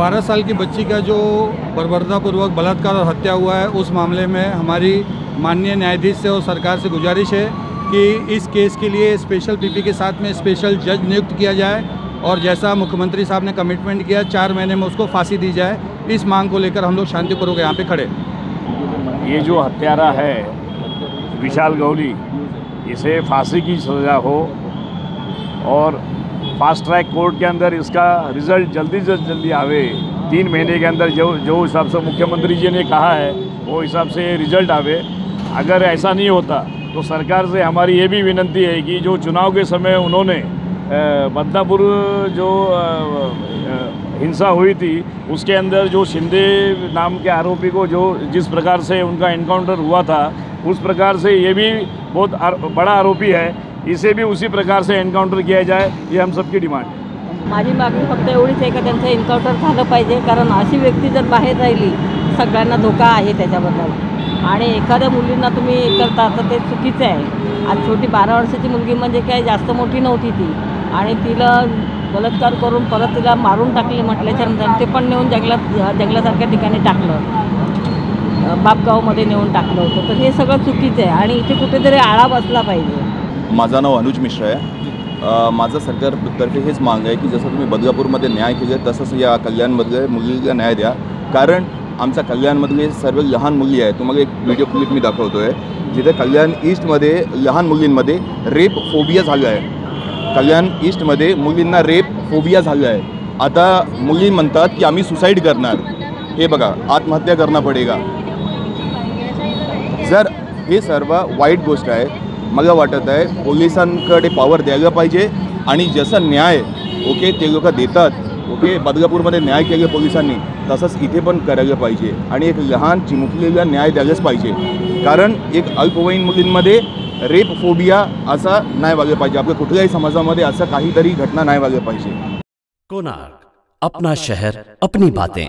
12 साल की बच्ची का जो बर्बरतापूर्वक बलात्कार और हत्या हुआ है, उस मामले में हमारी माननीय न्यायाधीश से और सरकार से गुजारिश है कि इस केस के लिए स्पेशल पीपी के साथ में स्पेशल जज नियुक्त किया जाए और जैसा मुख्यमंत्री साहब ने कमिटमेंट किया 4 महीने में उसको फांसी दी जाए। इस मांग को लेकर हम लोग शांतिपूर्वक यहाँ पे खड़े। ये जो हत्यारा है विशाल गौली, इसे फांसी की सज़ा हो और फास्ट ट्रैक कोर्ट के अंदर इसका रिज़ल्ट जल्दी से जल्दी आवे। 3 महीने के अंदर जो हिसाब से मुख्यमंत्री जी ने कहा है वो हिसाब से रिज़ल्ट आवे। अगर ऐसा नहीं होता तो सरकार से हमारी ये भी विनती है कि जो चुनाव के समय उन्होंने बदनापुर जो हिंसा हुई थी उसके अंदर जो शिंदे नाम के आरोपी को जो जिस प्रकार से उनका एनकाउंटर हुआ था, उस प्रकार से ये भी बहुत बड़ा आरोपी है, इसे भी उसी प्रकार से एन्काउंटर किया जाए, ये हम सबकी डिमांड है। माझी मागणी फक्त एवढीच आहे का त्यांचं एन्काउंटर झालं पाहिजे, कारण अशी व्यक्ती जर बाहेर राहिली सगळ्यांना धोका आहे त्याच्याबद्दल। आणि एखाद्या मुलींना तुम्ही करता तर ते चुकीचं आहे। आज छोटी 12 वर्षाची मुलगी म्हणजे काय जास्त मोठी नव्हती ती, आणि तिला बलात्कार करून परत तिला मारून टाकले म्हटल्याच्यानंतर ते पण नेऊन जंगलासारख्या ठिकाणी टाकलं, बापगावमध्ये नेऊन टाकलं होतं। तर हे सगळं चुकीचं आहे आणि इथे कुठेतरी आळा बसला पाहिजे। माझं नाव अनुज मिश्रा आहे। माझं सरकारतर्फे हेच मागणं आहे की जसं तुम्ही बदलापूरमध्ये न्याय केले तसंच या कल्याणमधल्या मुलीला न्याय द्या, कारण आमच्या कल्याणमधले सर्व लहान मुली आहेत। तुम्हाला एक व्हिडिओ क्लिप मी दाखवतो आहे जिथे कल्याण ईस्टमध्ये लहान मुलींमध्ये रेप फोबिया झालं आहे। कल्याण ईस्टमध्ये मुलींना रेप फोबिया झालं आहे। आता मुली म्हणतात की आम्ही सुसाईड करणार, हे बघा आत्महत्या करणं पडेगा। जर हे सर्व वाईट गोष्ट आहे, मला वाटत आहे पोलिसांकडे पॉवर द्यायला पाहिजे आणि जसं न्याय ते लोक देतात, बदलापूरमध्ये न्याय केले पोलिसांनी तसंच इथे पण करायला पाहिजे आणि एक लहान चिमुकलीला न्याय द्यायलाच पाहिजे, कारण एक अल्पवयीन मुलींमध्ये रेप फोबिया असा नाही व्हायला पाहिजे। आपल्या कुठल्याही समाजामध्ये असं काहीतरी घटना नाही व्हायला पाहिजे। कोणार्क, अपना शहर अपनी बातें।